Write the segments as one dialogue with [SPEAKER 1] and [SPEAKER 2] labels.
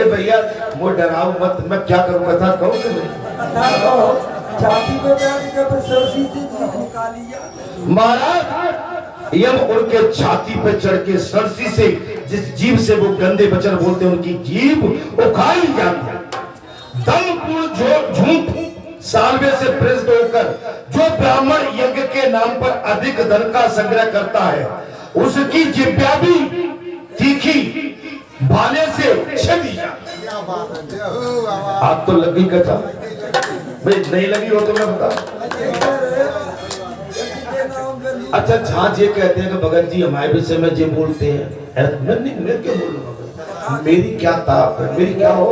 [SPEAKER 1] अरे भैया वो डराओ मत, मैं क्या करूँगा था कहूँ कि नहीं?
[SPEAKER 2] छाती पे बैठ के फिर सरसी से जीभ निकाली।
[SPEAKER 1] महाराज यम उनके छाती पे चढ़ के सरसी से जिस जीभ से वो गंदे वचन बोलते हैं उनकी जीभ उखाड़ ली जाती है। दमपूर्ण झूठ सालवे से प्रेरित होकर जो ब्राह्मण यज्ञ के नाम पर अधिक धन का संग्रह करता है उसकी जिह्वा भी तीखी भाले से छेदी जाती है। आप तो लगी कथा भाई, नहीं लगी हो तो मैं बता। अच्छा झांझ ये कहते हैं कि भगत जी हमारे विषय में जो बोलते हैं, मैं क्यों बोलूंगा? मेरी क्या ताप है, मेरी क्या हो,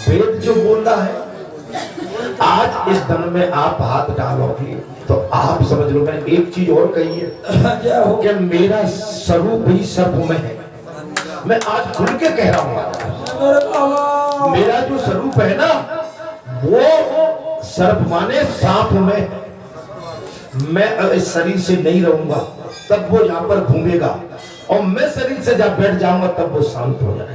[SPEAKER 1] वेद जो बोल रहा है। आज इस धन में आप हाथ डालोगे तो आप समझ लो। मैंने एक चीज और कही है कि मेरा स्वरूप ही सर्प में है। मैं आज खुल के कह रहा हूँ, मेरा जो स्वरूप है ना वो सर्प माने सांप में है। मैं इस शरीर से नहीं रहूंगा तब वो यहाँ पर घूमेगा और मैं शरीर से जब बैठ जाऊंगा तब वो शांत हो जाएगा।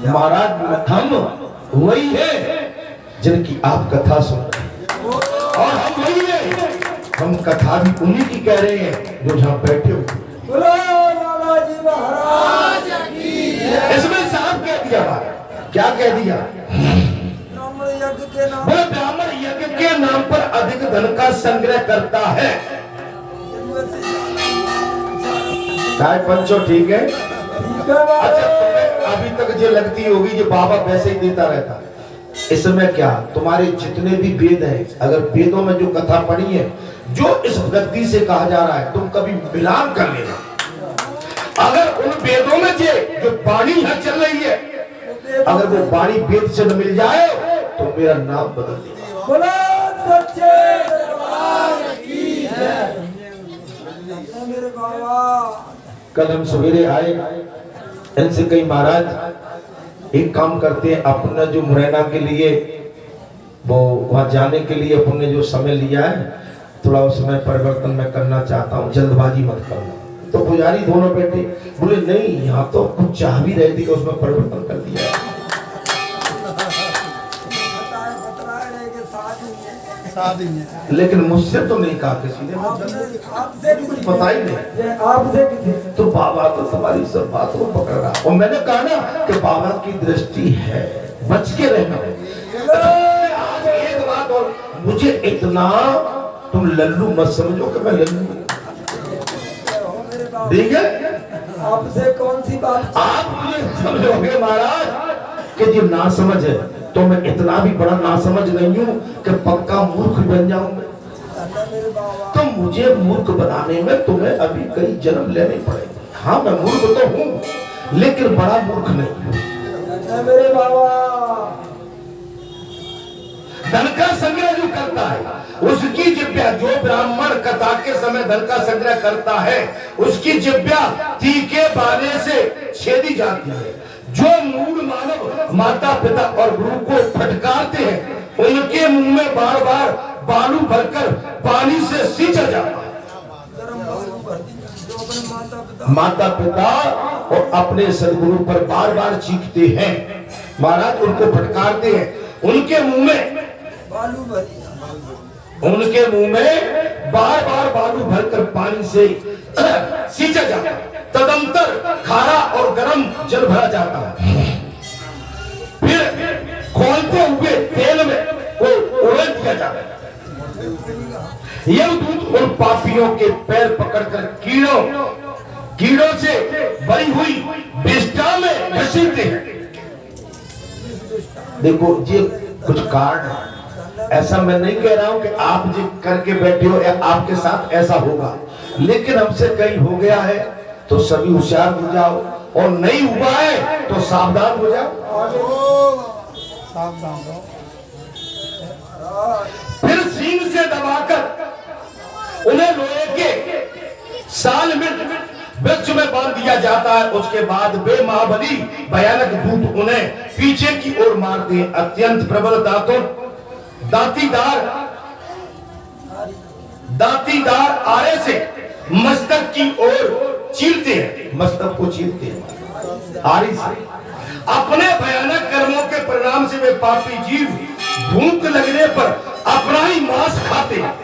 [SPEAKER 1] महाराज हम वही है जिनकी आप कथा सुन रहे हैं और हम वही है, हम कथा भी उन्हीं की कह रहे हैं जो जहाँ बैठे हो। इसमें साफ कह दिया, क्या कह दिया? बोले ब्राह्मण यज्ञ के नाम पर अधिक धन का संग्रह करता है। पंचो ठीक है। अच्छा तुम्हें अभी तक जो लगती होगी जो बाबा वैसे ही देता रहता है, इसमें क्या तुम्हारे जितने भी वेद हैं, अगर वेदों में जो कथा पढ़ी है जो इस गद्दी से कहा जा रहा है तुम कभी मिलान कर लेना। अगर उन वेदों में जो वाणी यहाँ चल रही है अगर वो वाणी वेद से न मिल जाए तो मेरा नाम बदल देगा।
[SPEAKER 2] बोलो सच्चे दरबार की जय। मेरे बाबा
[SPEAKER 1] कल हम सवेरे आए, इनसे कहीं महाराज एक काम करते हैं, अपना जो मुरैना के लिए वो वहां जाने के लिए अपने जो समय लिया है थोड़ा उसमें परिवर्तन मैं करना चाहता हूँ, जल्दबाजी मत करना। तो पुजारी दोनों बैठे बोले नहीं यहाँ तो कुछ चाह भी रही थी कि उसमें परिवर्तन कर दिया है। लेकिन मुझसे तो नहीं कहा किसी ने, कुछ पता ही नहीं आपसे। तो बाबा तो तुम्हारी सब बातों को पकड़ रहा और मैंने कहा ना कि बाबा की दृष्टि है, बच के रहना। आज एक बात और, मुझे इतना तुम लल्लू मत समझो कि मैं लल्लू ठीक है।
[SPEAKER 2] आपसे कौन सी बात
[SPEAKER 1] आप मुझे समझोगे महाराज कि जो ना समझ है तो मैं इतना भी बड़ा ना समझ नहीं हूँ कि पक्का मूर्ख बन जाऊंगा। तो मुझे मूर्ख बनाने में तुम्हें अभी कई जन्म लेने पड़ेंगे। हाँ मैं मूर्ख तो हूँ लेकिन बड़ा मूर्ख नहीं।
[SPEAKER 2] मेरे बाबा
[SPEAKER 1] धन का संग्रह जो करता है उसकी जिह्वा, जो ब्राह्मण कथा के समय धन का संग्रह करता है उसकी जिह्वा तीखे बाले से छेदी जाती है। जो मूढ़ मानव माता पिता और गुरु को फटकारते हैं उनके मुंह में बार बार बालू भरकर पानी से सींचा जाता है। माता पिता और अपने सदगुरु पर बार बार चीखते हैं, महाराज उनको फटकारते हैं, उनके मुंह में बार बार बालू भरकर पानी से सींचा जाता है। तदंतर खारा और गर्म जल भरा जाता है, फिर खोलते हुए तेल में उड़ेल दिया जाता है। यह दूत उन पापियों के पैर पकड़कर कीड़ों से भरी हुई विष्ठा में घसीटते हैं। देखो ये कुछ कारण, ऐसा मैं नहीं कह रहा हूं कि आप जो करके बैठे हो या आपके साथ ऐसा होगा, लेकिन हमसे कहीं हो गया है तो सभी होशियार हो जाओ और नहीं हुआ है तो सावधान हो जाओ। फिर सींग से दबाकर उन्हें लोहे के साल में वृक्ष में बांध दिया जाता है। उसके बाद वे महाबली भयानक दूत उन्हें पीछे की ओर मारते हैं। अत्यंत प्रबल दांतीदार दांतीदार आरे से मस्तक की ओर चीरते हैं, मस्तक को चीरते हैं आरी से। अपने भयानक कर्मों के परिणाम से वे पापी जीव भूख लगने पर अपना ही मांस खाते हैं।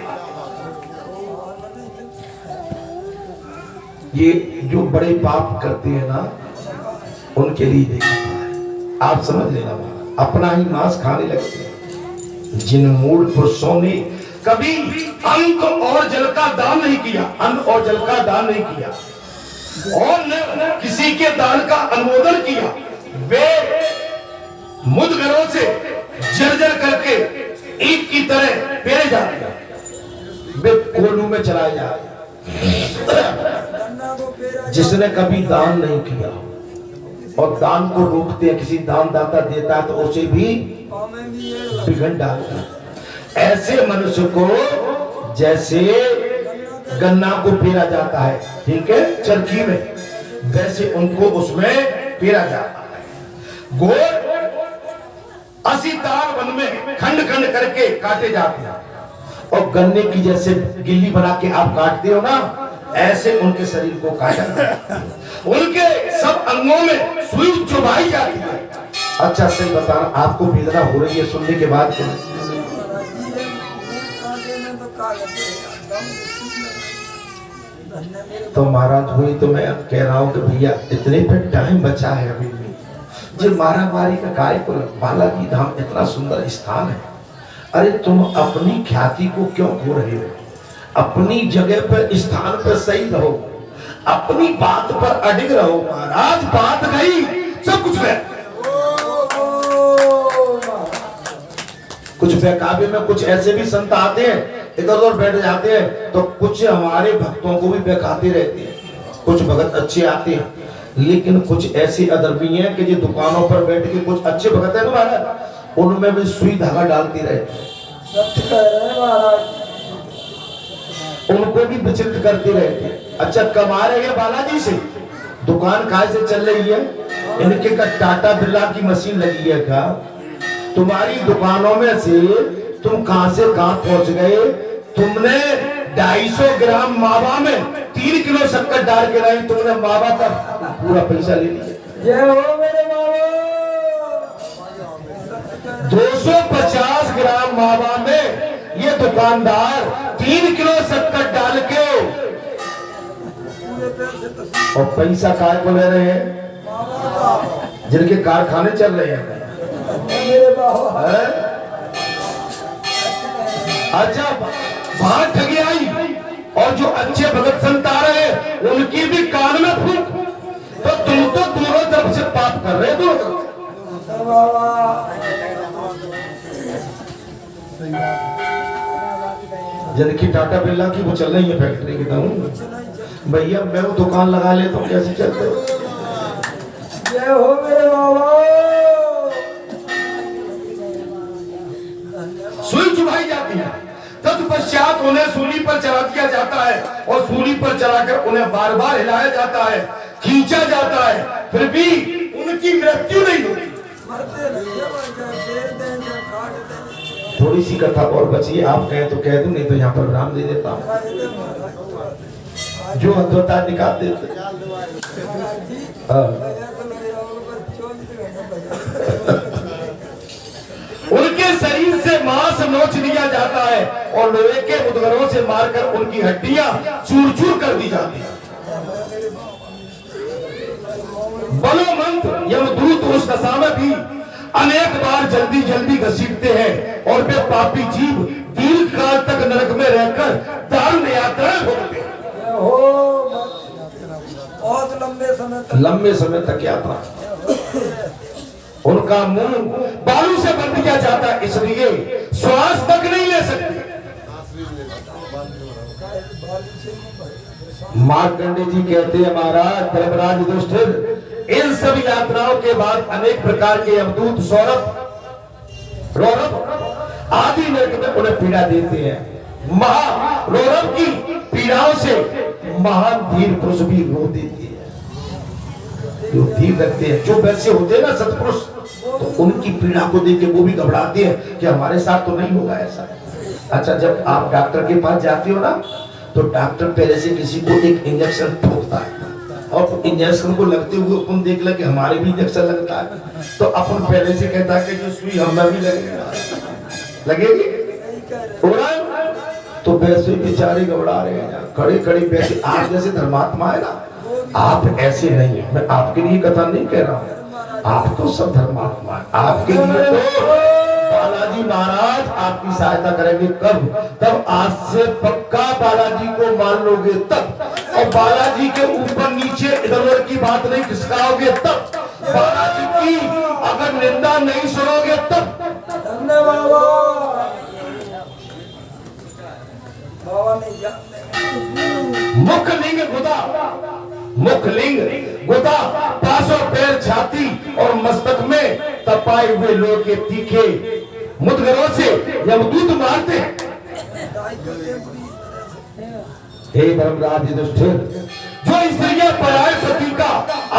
[SPEAKER 1] ये जो बड़े पाप करते हैं ना, उनके लिए देखा आप समझ लेना, अपना ही मांस खाने लगते हैं। जिन मूढ़ पुरुषों ने कभी अन्न और जल का दान नहीं किया, अन्न और जल का दान नहीं किया और न किसी के दान का अनुमोदन किया, वे मुद्गरों से जर्जर करके ईंट की तरह पेरे जाते हैं, वे कोलू में चलाए जाते हैं। जिसने कभी दान नहीं किया और दान को रोकते हैं, किसी दानदाता देता है तो उसे भी बिगड़ डालता है। ऐसे मनुष्य को जैसे गन्ना को पेरा जाता है, ठीक है, चरखी में, वैसे उनको उसमें पेरा जाता है। गोर 80 तार वन में खंड खंड करके काटे जाते हैं और गन्ने की जैसे गिल्ली बना के आप काटते हो ना, ऐसे उनके शरीर को काटा जाता है। उनके सब अंगों में सुई चुभाई जाती है। अच्छा सही बताना, आपको वेदना हो रही है सुनने के बाद? तो महाराज हुई तो मैं कह रहा हूँ कि भैया इतने पे टाइम बचा है अभी भी, जो मारामारी का कार्यक्रम, बालाजी धाम इतना सुंदर स्थान है। अरे तुम अपनी ख्याति को क्यों खो रहे हो? अपनी जगह पर, स्थान पर सही रहो, अपनी बात पर अडिग रहो। महाराज बात गई, सब कुछ है। कुछ बेकाबे में कुछ ऐसे भी संत आते हैं, इधर उधर बैठ जाते हैं, तो कुछ हमारे भक्तों को भी बेकाते रहते हैं। कुछ भगत अच्छे आते हैं, लेकिन कुछ ऐसे अधर्मी हैं कि जो दुकानों पर बैठ के, कुछ अच्छे भगत है ना महाराज, उनमें भी सुई धागा डालती रहती, उनको भी विचलित करती रहती। अच्छा कमा रहे हैं बालाजी से, दुकान कहाँ से चल रही है? इनके का टाटा बिरला की मशीन लगी है क्या? तुम्हारी दुकानों में से तुम कहां से कहां पहुंच गए? तुमने 250 ग्राम मावा में 3 किलो शक्कर डाल के नहीं, तुमने मावा का पूरा पैसा ले लिया।
[SPEAKER 2] जय हो मेरे बाबा।
[SPEAKER 1] 250 ग्राम मावा में ये दुकानदार 3 किलो शक्कर डाल के, और पैसा काय को ले रहे हैं? जिनके कारखाने चल रहे हैं। अच्छा वहां ठगी आई, और जो अच्छे भगत संत आ रहे हैं उनकी भी कान में फूंक, तो तुम तो दोनों तरफ से पाप कर रहे हो। जिनकी टाटा बिरला की वो चल रही है फैक्ट्री की, तो भैया मैं वो दुकान लगा लेता हूँ, कैसे चलते?
[SPEAKER 2] जय हो मेरे बाबा।
[SPEAKER 1] सुई चुभाई जाती है, तत्पश्चात उन्हें सूली पर चढ़ा दिया जाता है और सूली पर चढ़ाकर उन्हें बार बार हिलाया जाता है, खींचा जाता है, फिर भी उनकी मृत्यु नहीं होती। थोड़ी सी कथा और बची है, आप कहें तो कह दूं, नहीं तो यहाँ पर विराम दे देता हूँ। जो अद्भुता निकाल देते। उनके शरीर से मांस नोच लिया जाता है और लोहे के मुद्गरों से मारकर उनकी हड्डियां चूर चूर कर दी जाती है। बलोमंत यमदूत उस दशा में भी अनेक बार जल्दी जल्दी घसीटते हैं और वे पापी जीव दीर्घ काल तक नरक में रहकर दारुण यात्राएं भोगते हैं।
[SPEAKER 2] बहुत
[SPEAKER 1] लंबे समय तक यात्रा। उनका मुंह बालू से बंद किया जाता है, इसलिए श्वास तक नहीं ले सकते। मार्कंडे जी कहते हैं, महाराज धर्मराज युधिष्ठिर, इन सब यात्राओं के बाद अनेक प्रकार के यमदूत सौरभ रौरव आदि नरक में उन्हें पीड़ा देते हैं। महा रौरव की पीड़ाओं से महान धीर पुरुष भी रो देते हैं, जो धीर रखते हैं, जो वैसे होते हैं ना सत्पुरुष, तो उनकी पीड़ा को देख के वो भी घबराते हैं कि हमारे साथ तो नहीं होगा ऐसा। अच्छा, जब आप डॉक्टर के पास जाते हो ना, तो डॉक्टर पहले से किसी को एक इंजेक्शन ठोकता है, और इंजेक्शन को लगते हुए अपन देख ले कि हमारे भी इंजेक्शन लगता है, तो अपन पहले से कहता है कि जो सुई हमें भी लगेगी। हो रहा है? तो वैसे बेचारे घबरा रहे हैं, खड़े खड़े वैसे आप जैसे धर्मात्मा है ना, आप ऐसे नहीं है। मैं आपके लिए कथा नहीं कह रहा हूँ, आप तो सब धर्मात्मा है। आपके लिए तो बालाजी महाराज आपकी सहायता करेंगे। कब? तब आज से पक्का बालाजी को मान लोगे तब, और बालाजी के ऊपर नीचे इधर उधर की बात नहीं खिसकाओगे तब, बालाजी की अगर निंदा नहीं सुनोगे तब। मुखलिंग गुदा, मुखलिंग गुदा, पासों पैर छाती और मस्तक में तपाए हुए लोहे के तीखे मुदगरों से यमदूत मारते हैं। हे धर्मराज युधिष्ठिर, जो स्त्रियां पराये पति का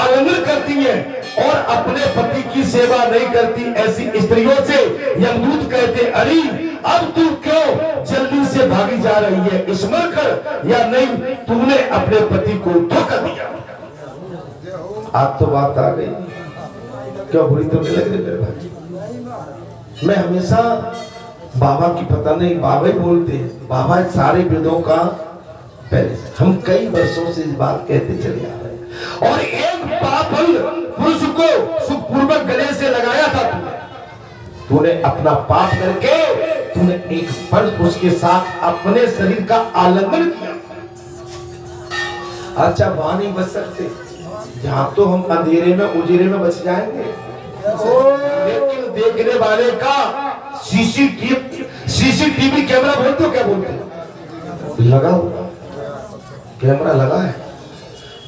[SPEAKER 1] आलिंगन करती हैं और अपने पति की सेवा नहीं करती, ऐसी स्त्रियों से यमदूत कहते, अरे अब तू क्यों जल्दी से भागी जा रही है, स्मरण कर या नहीं तूने अपने पति को धोखा दिया। आज तो बात आ गई, क्या बुरी तो नहीं लग रही मेरे भाई? मैं हमेशा बाबा की, पता नहीं बाबा ही बोलते हैं, बाबा सारे वेदों का पहले से, हम कई वर्षों से इस बात कहते चले आ रहे हैं। और एक पापल पुरुष को सुखपूर्वक गले से लगाया था तूने अपना पाप करके, तूने एक पर पुरुष के साथ अपने शरीर का आलिंगन किया। अच्छा, वहां नहीं बच सकते, जहां तो हम अंधेरे में उजेरे में बच जाएंगे, लेकिन देखने वाले का सीसीटीवी कैमरा बोलते हो, क्या बोलते हो, लगा हुआ कैमरा लगा है,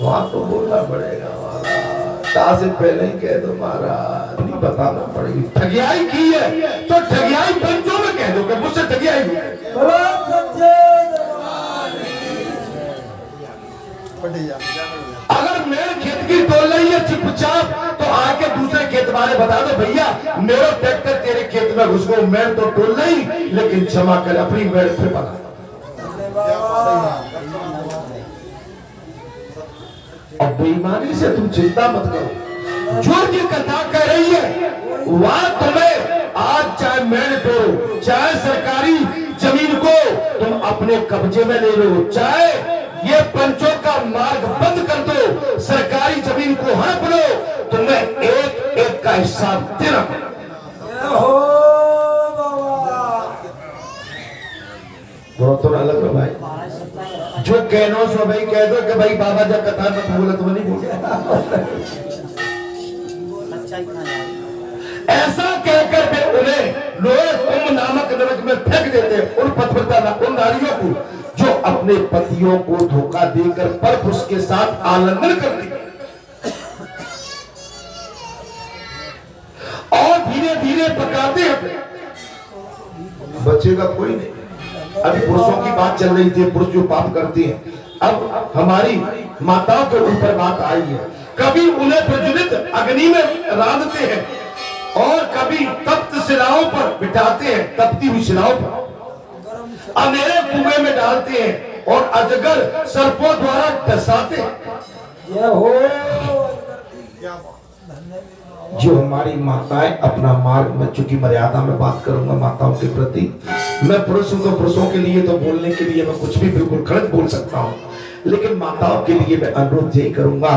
[SPEAKER 1] वहां तो बोलना पड़ेगा महाराज, से पहले ही कह दो महाराज, नहीं बताना पड़ेगी। ठगियाई की है तो ठगियाई पंचों में कह दो कि मुझसे ठगियाई हुई। अगर मेरे खेत की तोल रही है चुपचाप, तो आके दूसरे खेत वाले बता दो, भैया मेरा ट्रैक्टर तेरे खेत में घुस गया, मैं तो तोल नहीं, लेकिन क्षमा कर, अपनी मेड़ पे बना। और बेईमानी से तुम चिंता मत करो, जो ये कथा कह रही है वहां तुम्हें आज चाहे मेड़ तोड़ो, चाहे सरकारी जमीन को तुम अपने कब्जे में ले लो, चाहे ये पंचों का मार्ग बंद कर दो, सरकारी जमीन को हड़प लो, तुम्हें एक एक का हिसाब देना पड़ेगा। तो अलग है भाई, जो कहना सो भाई कह दो कि भाई बाबा जब कथा मत बोला तो नहीं बोल, ऐसा कहकर वे उन्हें लोहे कुंभ नामक नरक में फेंक देते, उन पतिव्रता उन नारियों को जो अपने पतियों को धोखा देकर पर पुरुष के साथ आलिंगन करती और धीरे धीरे पकाते हैं, बचेगा कोई नहीं। अभी पुरुषों की बात चल रही थी, पुरुष जो पाप करते हैं, अब हमारी माताओं के ऊपर बात आई है। कभी उन्हें प्रज्वलित अग्नि में रांधते हैं और कभी तप्त शिलाओं पर बिठाते हैं, तपती हुई शिलाओं पर अंधेरे कुएं में डालते हैं और अजगर सर्पों द्वारा डसाते हैं। जो हमारी माताएं अपना मार्ग में, चूंकि मर्यादा में बात करूंगा माताओं के प्रति, मैं पुरुषों के लिए तो बोलने के लिए मैं कुछ भी बिल्कुल गलत बोल सकता हूं, लेकिन माताओं के लिए मैं अनुरोध यही करूंगा,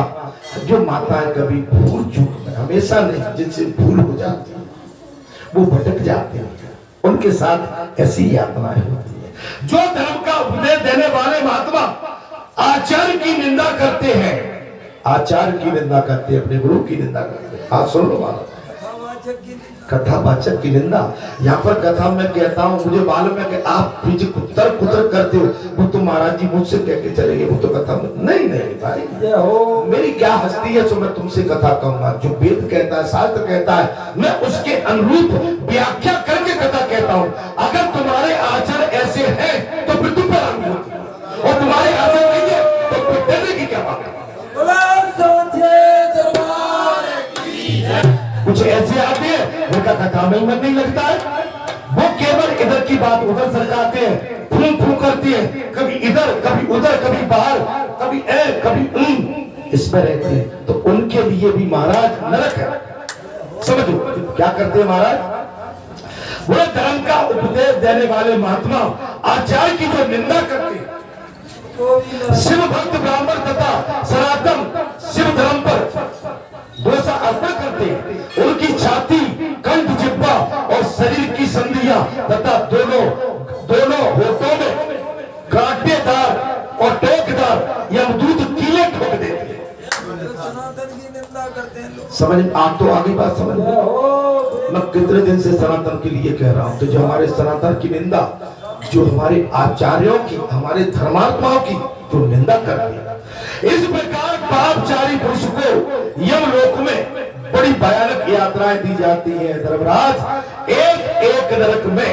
[SPEAKER 1] जो माताएं कभी भूल चूक में, हमेशा नहीं, जिनसे भूल हो जाती है, वो भटक जाते हैं, उनके साथ ऐसी यातनाएं होती है। जो धर्म का उपदेश देने वाले महात्मा आचार्य की निंदा करते हैं, आचार्य की निंदा करते हैं, अपने गुरु की निंदा करते हैं। आप सुन लो बात, कथावाचक की निंदा। यहाँ पर कथा में कहता हूँ, मुझे मालूम है कि आप पीछे कुतर कुतर करते हो, वो तो महाराज जी मुझसे कह के चलेंगे, वो तो कथा में नहीं भाई, मेरी क्या हस्ती है जो मैं तुमसे कथा कहूंगा। जो वेद कहता है, शास्त्र कहता है, मैं उसके अनुरूप व्याख्या करके कथा कहता हूँ। अगर तुम्हारे आचार ऐसे हैं तो फिर तुम पर अनुरूप, और तुम्हारे आचार नहीं है तो फिर डरने की क्या बात है। कुछ ऐसे आते हैं उनका कथा में ही मन नहीं लगता है, वो केवल इधर की बात उधर सरकाते हैं, फूं फूं करती है, कभी इधर कभी उधर, कभी बाहर, कभी कभी इसमें रहते हैं। तो उनके लिए भी महाराज नरक है। समझो क्या करते हैं महाराज, वो धर्म का उपदेश देने वाले महात्मा आचार्य की जो निंदा करते हैं, शिव भक्त ब्राह्मण तथा सनातन शिव धर्म पर दोषा अर्पण करते हैं, उनकी छाती, कंठ, जिह्वा और शरीर की संधियां तथा दोनों होठों में कांटेदार और टोकदार यमदूत कीले ठोक देते हैं।
[SPEAKER 2] सनातन की निंदा करते हैं लोग।
[SPEAKER 1] समझ आप तो आगे बात समझ मैं कितने दिन से सनातन के लिए कह रहा हूं। तो जो हमारे सनातन की निंदा, जो हमारे आचार्यों की, हमारे धर्मात्माओं की जो निंदा करते हैं, इस प्रकार पापचारी पुरुष को यमलोक में बड़ी भयानक यात्राएं दी जाती हैं। धर्मराज, एक नरक में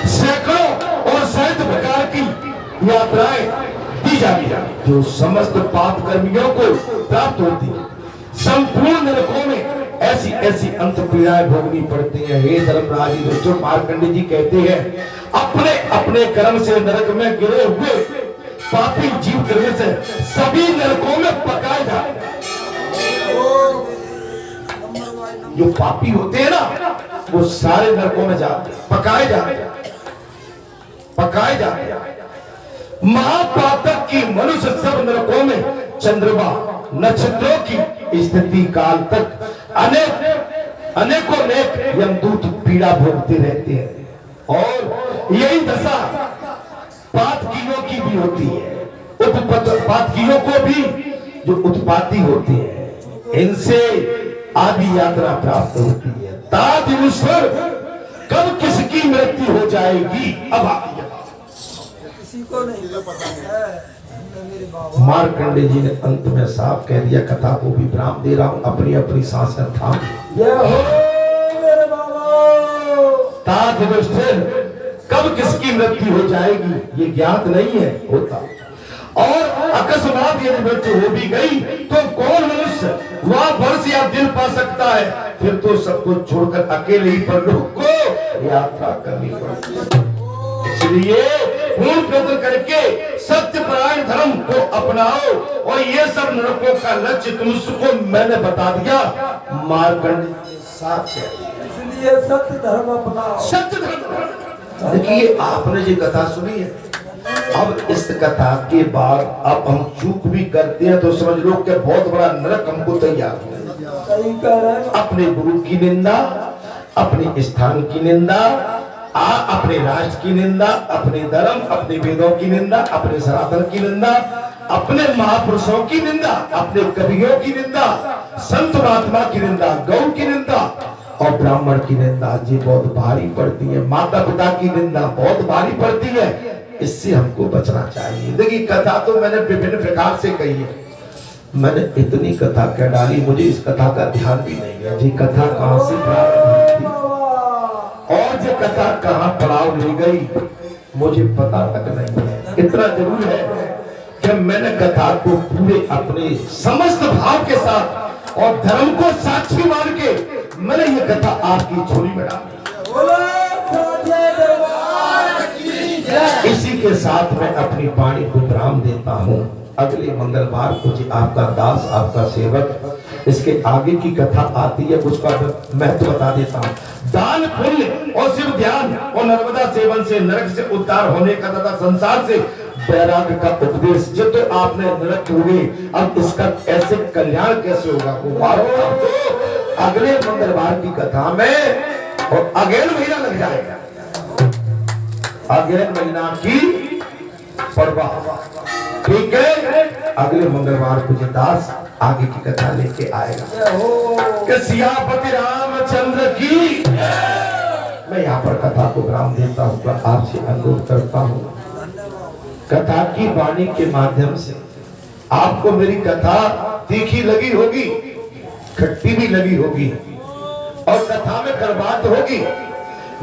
[SPEAKER 1] सैकड़ों और सैकड़ों प्रकार की यात्राएं दी जाती हैं, जो समस्त पाप कर्मियों को प्राप्त होती है। संपूर्ण नरकों में ऐसी अंत पीड़ाएं भोगनी पड़ती हैं। हे धर्मराज, जो मार्कंडेय जी कहते हैं, अपने अपने कर्म से नरक में गिरे हुए पापी जीव करने से सभी नरकों में पकाए जाते हैं। जो पापी होते हैं ना, वो सारे नरकों में जाते हैं, पकाए जाते हैं। महापातक की मनुष्य सब नरकों में चंद्रमा नक्षत्रों की स्थिति काल तक अनेकों यमदूत पीड़ा भोगते रहते हैं। और यही दशा पातकियों की भी होती है। पातकियों को भी जो उत्पाती होती है, इनसे आदि यात्रा प्राप्त होती है। तादिनुस्वर कब किसकी मृत्यु हो जाएगी, अब
[SPEAKER 2] किसी को नहीं पता है।
[SPEAKER 1] मार्कंडेय जी ने अंत में साफ कह दिया। कथा को भी विराम दे रहा हूं, अपनी अपनी सांसें थाम।
[SPEAKER 2] मेरे बाबा,
[SPEAKER 1] कब किसकी मृत्यु हो जाएगी ये ज्ञात नहीं है होता। और अकस्मात यदि मृत्यु हो भी गई तो कौन मनुष्य वहां वर्ष या दिन पा सकता है। फिर तो सब कुछ छोड़कर अकेले ही परलोक को यात्रा करनी पड़ती है। इसलिए पूर्ण प्रयत्न करके सत्यपरायण धर्म को अपनाओ। और ये सब नरकों का लक्ष्य तुमको मैंने बता दिया। मार्कंडेय साथ
[SPEAKER 2] इसलिए सत्य धर्म अपनाओ।
[SPEAKER 1] सत्य धर्म। देखिए, आपने जो कथा सुनी है, अब इस कथा के बाद अब हम चूक भी करते हैं तो समझ लो कि बहुत बड़ा नरक हमको तैयार है। अपने गुरु की निंदा, अपने स्थान की निंदा, अपने राष्ट्र की निंदा, अपने धर्म, अपने वेदों की निंदा, अपने सनातन की निंदा, अपने महापुरुषों की निंदा, अपने कवियों की निंदा, संत महात्मा की निंदा, गौ की निंदा और ब्राह्मण की निंदा जी बहुत भारी पड़ती है। माता पिता की निंदा बहुत भारी पड़ती है। इससे हमको बचना चाहिए। देखिए, कथा तो मैंने विभिन्न प्रकार से कही है। मैंने इतनी कथा कह डाली, मुझे इस कथा का ध्यान भी नहीं है जी कथा कहां से प्रारंभ हुई और जो कथा कहां पड़ाव ले गई मुझे पता तक नहीं है। इतना जरूर है कि मैंने कथा को पूरे अपने समस्त भाव के साथ और धर्म को साक्षी मान के मैंने ये कथा आपकी झोली में डाली। इसी के साथ मैं अपनी वाणी को विराम देता हूँ। अगले मंगलवार को जी आपका दास, आपका सेवक इसके आगे की कथा आती है, उसका महत्व बता देता हूँ। दान, पुण्य और शिव ध्यान और नर्मदा सेवन से नरक से उद्धार होने का तथा संसार से वैराग्य का उपदेश जो तो आपने नरक हो गए, अब इसका ऐसे कल्याण कैसे होगा तो अगले मंगलवार की कथा में और अगेन महीना लग जाएगा। अगले महीना की पर्वा, ठीक है। अगले मंगलवार को जो दास आगे की कथा लेके आएगा कि सियापति रामचंद्र की। मैं यहाँ पर कथा को विराम देता हूँ, आपसे अनुरोध करता हूँ कथा की वाणी के माध्यम से आपको मेरी कथा तीखी लगी होगी, खट्टी भी लगी होगी और कथा में करवात होगी,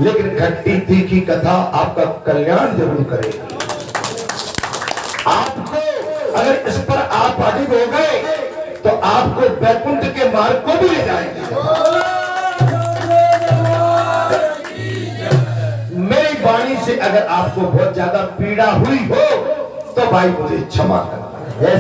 [SPEAKER 1] लेकिन खट्टी तीखी कथा आपका कल्याण जरूर करेगी। आपको अगर इस पर आप अधिक हो गए तो आपको वैकुंठ के मार्ग को भी ले जाएंगे। वाणी से अगर आपको बहुत ज्यादा पीड़ा हुई हो तो भाई मुझे क्षमा करना।